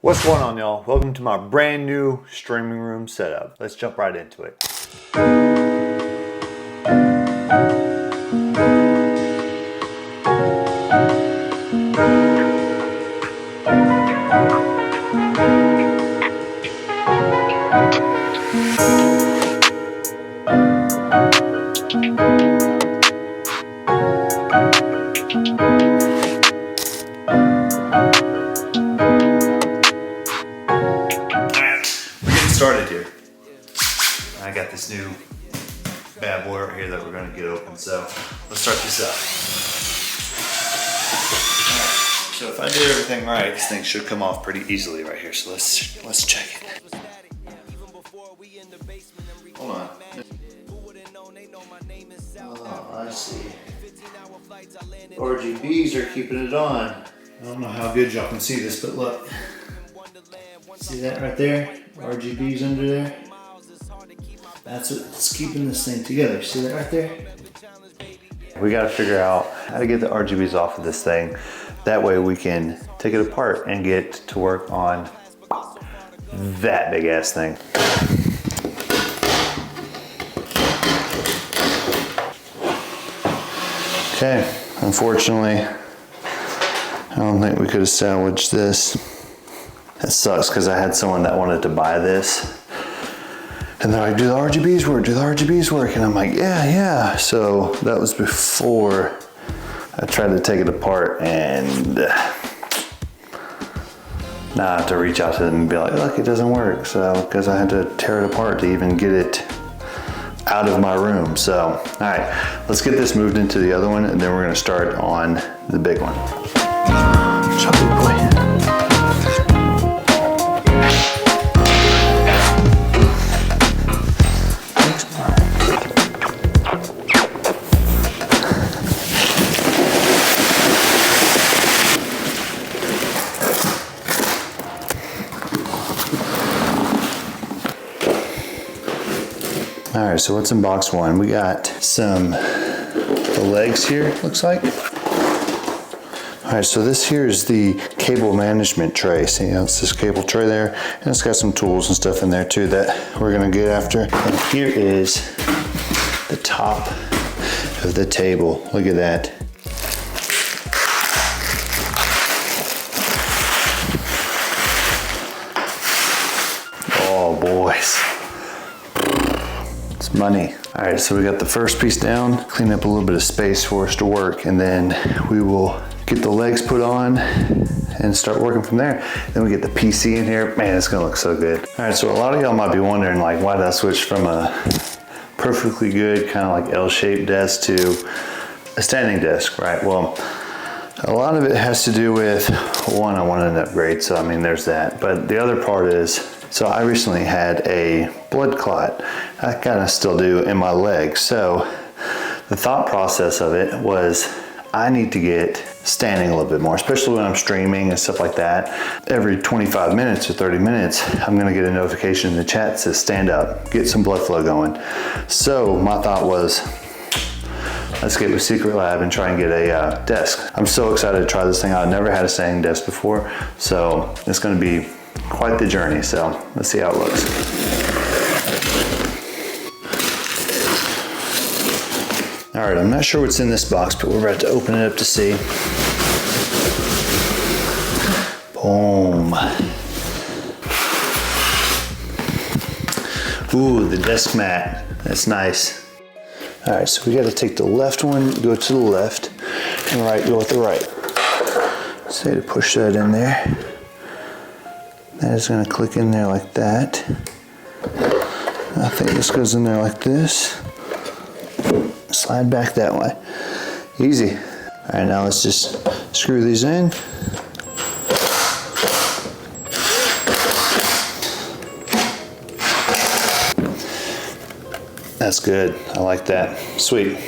What's going on, y'all? Welcome to my brand new streaming room setup. Let's jump right into it. Started here. I got this new bad boy right here that we're going to get open, so let's start this up. Right. So if I did everything right, this thing should come off pretty easily right here. So let's check it. Hold on. Oh, I see. RGBs are keeping it on. I don't know how good y'all can see this, but look. See that right there? RGBs under there. That's what's keeping this thing together. See that right there? We got to figure out how to get the RGBs off of this thing. That way we can take it apart and get to work on that big ass thing. Okay, unfortunately, I don't think we could have salvaged this. That sucks because I had someone that wanted to buy this. And they're like, do the RGBs work? Do the RGBs work? And I'm like, yeah. So that was before I tried to take it apart, and now I have to reach out to them and be like, look, it doesn't work. So, because I had to tear it apart to even get it out of my room. So, all right, let's get this moved into the other one, and then we're gonna start on the big one. Chubby boy. All right, so what's in box one? We got the legs here, looks like. All right, so this here is the cable management tray. See, it's this cable tray there, and it's got some tools and stuff in there too that we're gonna get after. And here is the top of the table. Look at that. Oh, boys. Money. All right, so we got the first piece down, clean up a little bit of space for us to work, and then we will get the legs put on and start working from there. Then we get the PC in here. Man, it's gonna look so good. All right, so a lot of y'all might be wondering, like, why did I switch from a perfectly good kind of like L-shaped desk to a standing desk, right? Well, a lot of it has to do with, one, I wanted an upgrade, so I mean, there's that. But the other part is, so I recently had a blood clot. I kind of still do in my leg. So the thought process of it was, I need to get standing a little bit more, especially when I'm streaming and stuff like that. Every 25 minutes or 30 minutes, I'm gonna get a notification in the chat that says stand up, get some blood flow going. So my thought was, let's get with Secret Lab and try and get a desk. I'm so excited to try this thing out. I've never had a standing desk before, so it's gonna be quite the journey, so let's see how it looks. All right, I'm not sure what's in this box, but we're about to open it up to see. Boom. Ooh, the desk mat, that's nice. All right, so we gotta take the left one, go to the left, and right, go with the right. Say to push that in there. That is going to click in there like that. I think this goes in there like this. Slide back that way. Easy. All right, now let's just screw these in. That's good. I like that. Sweet.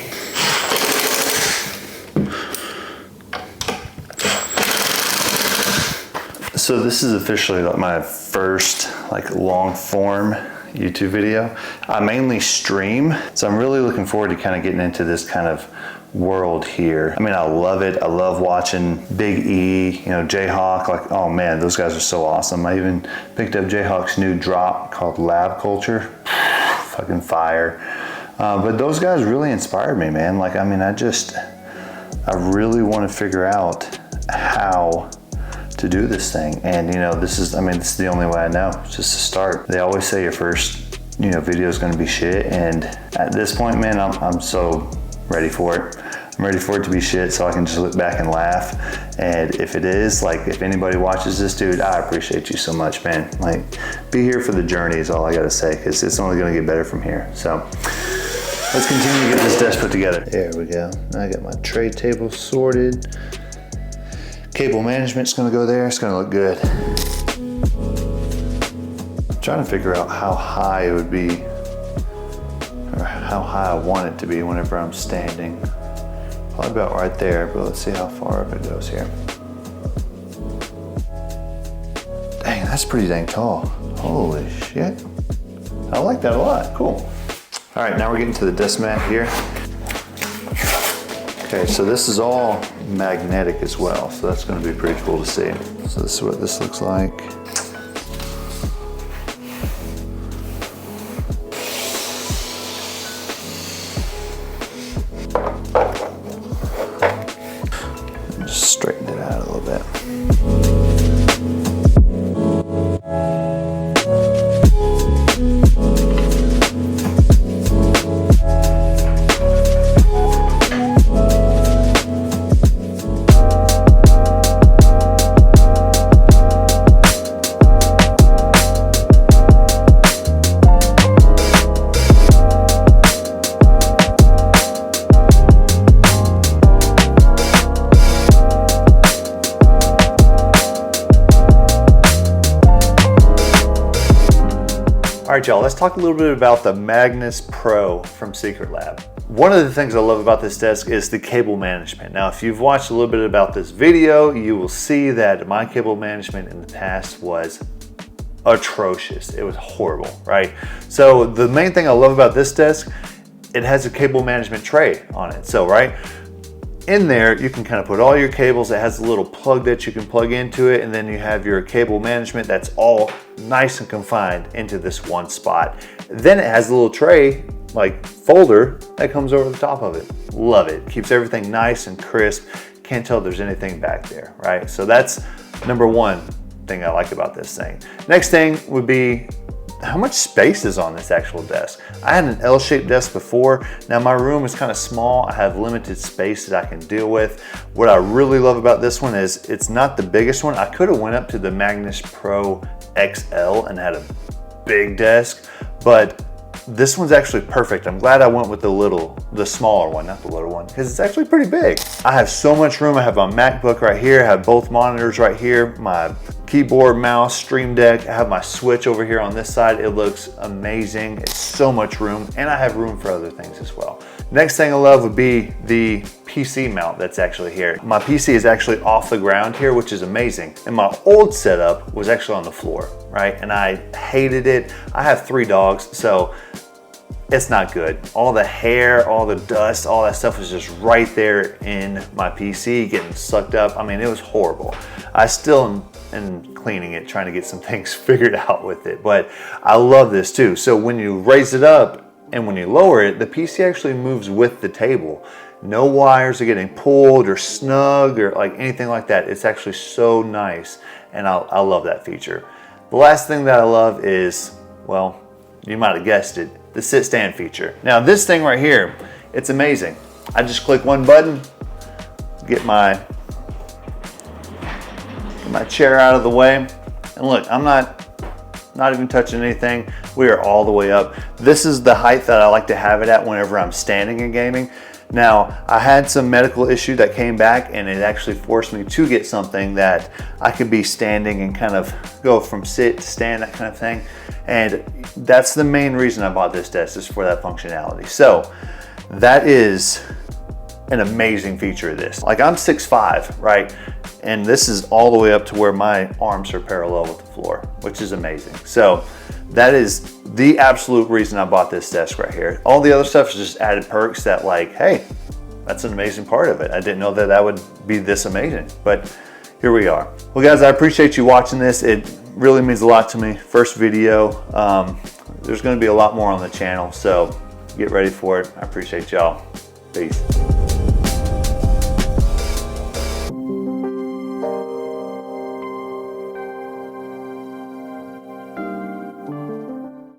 So this is officially like my first long form YouTube video. I mainly stream, so I'm really looking forward to kind of getting into this kind of world here. I mean, I love it. I love watching Big E, you know, Jayhawk. Like, oh man, those guys are so awesome. I even picked up Jayhawk's new drop called Lab Culture. Fucking fire. But those guys really inspired me, man. Like, I mean, I really want to figure out how to do this thing. And you know, this is the only way I know. It's just to start. They always say your first, you know, video is going to be shit. And at this point, man, I'm so ready for it. I'm ready for it to be shit so I can just look back and laugh. And if it is, like, if anybody watches this, dude, I appreciate you so much, man. Like, be here for the journey is all I gotta say, because it's only gonna get better from here. So let's continue to get this desk put together. There we go. I got my tray table sorted. Cable management's gonna go there. It's gonna look good. I'm trying to figure out how high it would be, or how high I want it to be whenever I'm standing. Probably about right there, but let's see how far up it goes here. Dang, that's pretty dang tall. Holy shit. I like that a lot, cool. All right, now we're getting to the desk mat here. Okay, so this is all magnetic as well, so that's gonna be pretty cool to see. So this is what this looks like. Just straighten it out a little bit. All right, y'all, let's talk a little bit about the Magnus Pro from Secret Lab. One of the things I love about this desk is the cable management. Now, if you've watched a little bit about this video, you will see that my cable management in the past was atrocious. It was horrible, right? So the main thing I love about this desk, it has a cable management tray on it. So, right? In there, you can kind of put all your cables. It has a little plug that you can plug into it, and then you have your cable management that's all nice and confined into this one spot. Then it has a little tray, like folder, that comes over the top of it. Love it. Keeps everything nice and crisp. Can't tell if there's anything back there, right? So that's number one thing I like about this thing. Next thing would be how much space is on this actual desk. I had an L-shaped desk before. Now my room is kind of small. I have limited space that I can deal with. What I really love about this one is it's not the biggest one. I could have went up to the Magnus Pro XL and had a big desk, but this one's actually perfect. I'm glad I went with the smaller one, not the little one, because it's actually pretty big. I have so much room. I have my MacBook right here. I have both monitors right here, my keyboard, mouse, Stream Deck. I have my Switch over here on this side. It looks amazing. It's so much room, and I have room for other things as well. Next thing I love would be the PC mount that's actually here. My PC is actually off the ground here, which is amazing. And my old setup was actually on the floor, right? And I hated it. I have 3 dogs, so it's not good. All the hair, all the dust, all that stuff was just right there in my PC getting sucked up. I mean, it was horrible. I still am cleaning it, trying to get some things figured out with it, but I love this too. So when you raise it up and when you lower it, the PC actually moves with the table. No wires are getting pulled or snug or like anything like that. It's actually so nice, and I love that feature. The last thing that I love is, well, you might have guessed it, the sit stand feature. Now this thing right here, it's amazing. I just click one button, get my chair out of the way, and look, I'm not even touching anything. We are all the way up. This is the height that I like to have it at whenever I'm standing and gaming. Now, I had some medical issue that came back, and it actually forced me to get something that I could be standing and kind of go from sit to stand, that kind of thing. And that's the main reason I bought this desk, is for that functionality. So that is an amazing feature of this. Like, I'm 6'5", right? And this is all the way up to where my arms are parallel with the floor, which is amazing. So that is the absolute reason I bought this desk right here. All the other stuff is just added perks that, like, hey, that's an amazing part of it. I didn't know that that would be this amazing, but here we are. Well guys, I appreciate you watching this. It really means a lot to me. First video. There's going to be a lot more on the channel, so get ready for it. I appreciate y'all. Peace.